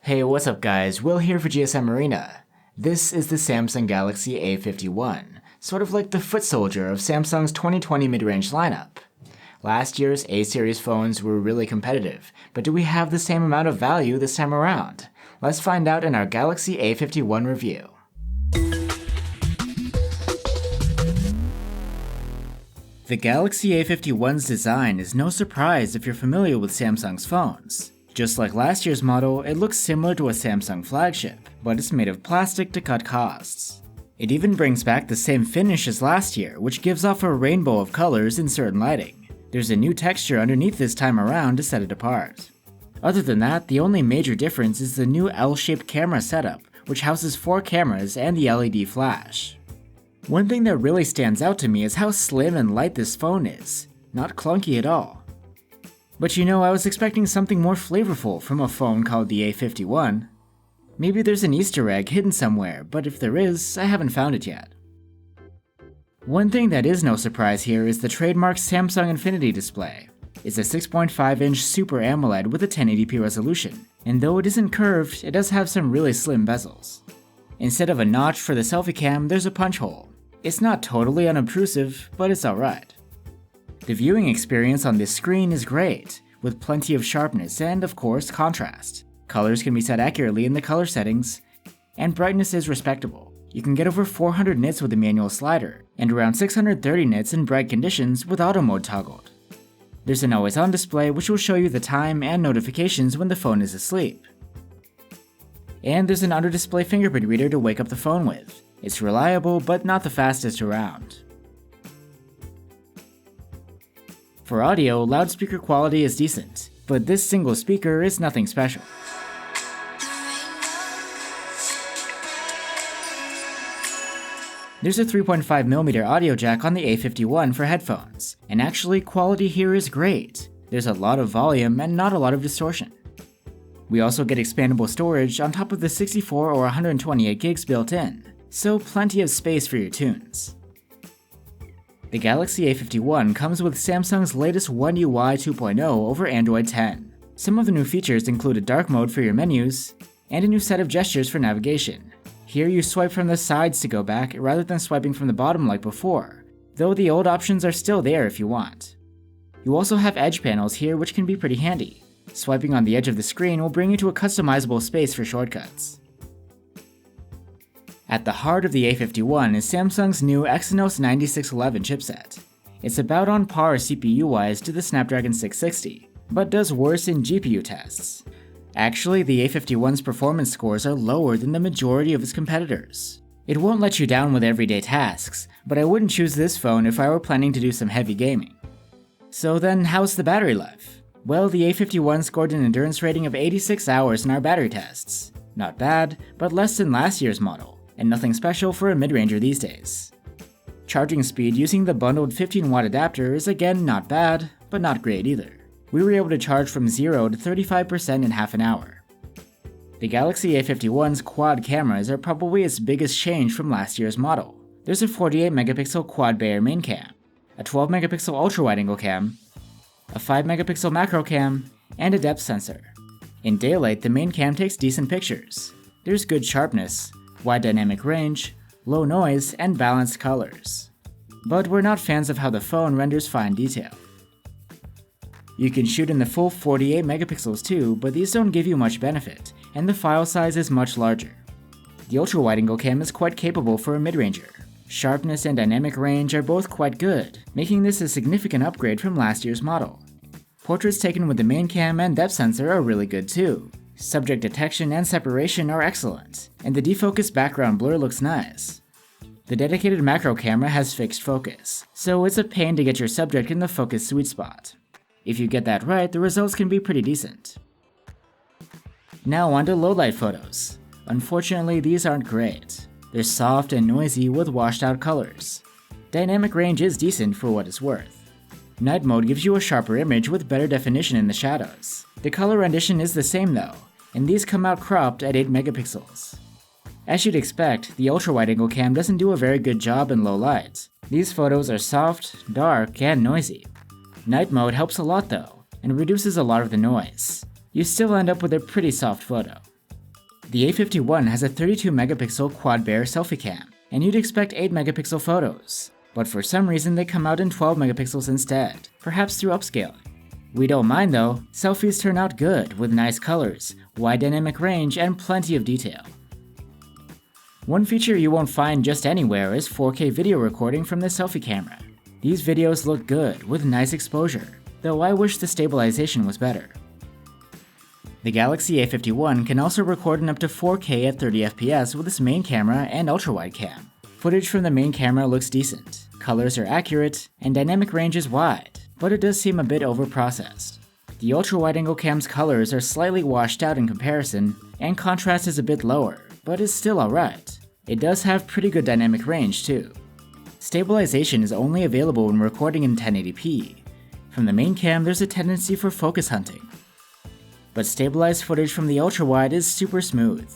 Hey, what's up guys, Will here for GSM Arena. This is the Samsung Galaxy A51, sort of like the foot soldier of Samsung's 2020 mid-range lineup. Last year's A-series phones were really competitive, but do we have the same amount of value this time around? Let's find out in our Galaxy A51 review. The Galaxy A51's design is no surprise if you're familiar with Samsung's phones. Just like last year's model, it looks similar to a Samsung flagship, but it's made of plastic to cut costs. It even brings back the same finish as last year, which gives off a rainbow of colors in certain lighting. There's a new texture underneath this time around to set it apart. Other than that, the only major difference is the new L-shaped camera setup, which houses 4 cameras and the LED flash. One thing that really stands out to me is how slim and light this phone is. Not clunky at all. But you know, I was expecting something more flavorful from a phone called the A51. Maybe there's an Easter egg hidden somewhere, but if there is, I haven't found it yet. One thing that is no surprise here is the trademark Samsung Infinity display. It's a 6.5-inch Super AMOLED with a 1080p resolution, and though it isn't curved, it does have some really slim bezels. Instead of a notch for the selfie cam, there's a punch hole. It's not totally unobtrusive, but it's alright. The viewing experience on this screen is great, with plenty of sharpness and, of course, contrast. Colors can be set accurately in the color settings, and brightness is respectable. You can get over 400 nits with the manual slider, and around 630 nits in bright conditions with auto mode toggled. There's an always-on display which will show you the time and notifications when the phone is asleep. And there's an under-display fingerprint reader to wake up the phone with. It's reliable, but not the fastest around. For audio, loudspeaker quality is decent, but this single speaker is nothing special. There's a 3.5mm audio jack on the A51 for headphones, and actually quality here is great. There's a lot of volume and not a lot of distortion. We also get expandable storage on top of the 64 or 128 gigs built in, so plenty of space for your tunes. The Galaxy A51 comes with Samsung's latest One UI 2.0 over Android 10. Some of the new features include a dark mode for your menus, and a new set of gestures for navigation. Here you swipe from the sides to go back rather than swiping from the bottom like before, though the old options are still there if you want. You also have edge panels here which can be pretty handy. Swiping on the edge of the screen will bring you to a customizable space for shortcuts. At the heart of the A51 is Samsung's new Exynos 9611 chipset. It's about on par CPU-wise to the Snapdragon 660, but does worse in GPU tests. Actually, the A51's performance scores are lower than the majority of its competitors. It won't let you down with everyday tasks, but I wouldn't choose this phone if I were planning to do some heavy gaming. So then, how's the battery life? Well, the A51 scored an endurance rating of 86 hours in our battery tests. Not bad, but less than last year's model, and nothing special for a mid-ranger these days. Charging speed using the bundled 15-watt adapter is again not bad, but not great either. We were able to charge from 0 to 35% in half an hour. The Galaxy A51's quad cameras are probably its biggest change from last year's model. There's a 48-megapixel quad-Bayer main cam, a 12-megapixel ultra-wide-angle cam, a 5-megapixel macro cam, and a depth sensor. In daylight, the main cam takes decent pictures. There's good sharpness, wide dynamic range, low noise, and balanced colors. But we're not fans of how the phone renders fine detail. You can shoot in the full 48 megapixels too, but these don't give you much benefit, and the file size is much larger. The ultra-wide-angle cam is quite capable for a mid-ranger. Sharpness and dynamic range are both quite good, making this a significant upgrade from last year's model. Portraits taken with the main cam and depth sensor are really good too. Subject detection and separation are excellent, and the defocused background blur looks nice. The dedicated macro camera has fixed focus, so it's a pain to get your subject in the focus sweet spot. If you get that right, the results can be pretty decent. Now on to lowlight photos. Unfortunately, these aren't great. They're soft and noisy with washed out colors. Dynamic range is decent for what it's worth. Night mode gives you a sharper image with better definition in the shadows. The color rendition is the same though, and these come out cropped at 8 megapixels. As you'd expect, the ultra-wide-angle cam doesn't do a very good job in low light. These photos are soft, dark, and noisy. Night mode helps a lot though, and reduces a lot of the noise. You still end up with a pretty soft photo. The A51 has a 32 megapixel quad-bare selfie cam, and you'd expect 8 megapixel photos, but for some reason they come out in 12 megapixels instead, perhaps through upscaling. We don't mind though, selfies turn out good with nice colors, wide dynamic range, and plenty of detail. One feature you won't find just anywhere is 4K video recording from the selfie camera. These videos look good with nice exposure, though I wish the stabilization was better. The Galaxy A51 can also record in up to 4K at 30 FPS with its main camera and ultrawide cam. Footage from the main camera looks decent, colors are accurate, and dynamic range is wide, but it does seem a bit overprocessed. The ultra-wide-angle cam's colors are slightly washed out in comparison, and contrast is a bit lower, but is still alright. It does have pretty good dynamic range too. Stabilization is only available when recording in 1080p. From the main cam, there's a tendency for focus hunting, but stabilized footage from the ultra-wide is super smooth.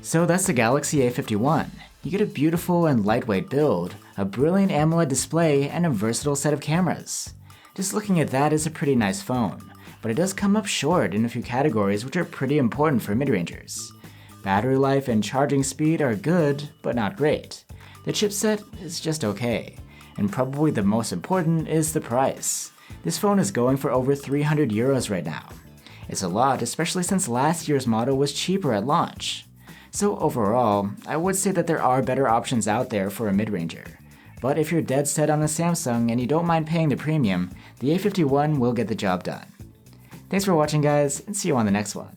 So that's the Galaxy A51. You get a beautiful and lightweight build, a brilliant AMOLED display, and a versatile set of cameras. Just looking at that is a pretty nice phone, but it does come up short in a few categories which are pretty important for mid-rangers. Battery life and charging speed are good, but not great. The chipset is just okay, and probably the most important is the price. This phone is going for over 300 euros right now. It's a lot, especially since last year's model was cheaper at launch. So overall, I would say that there are better options out there for a mid-ranger. But if you're dead set on a Samsung and you don't mind paying the premium, the A51 will get the job done. Thanks for watching guys, and see you on the next one.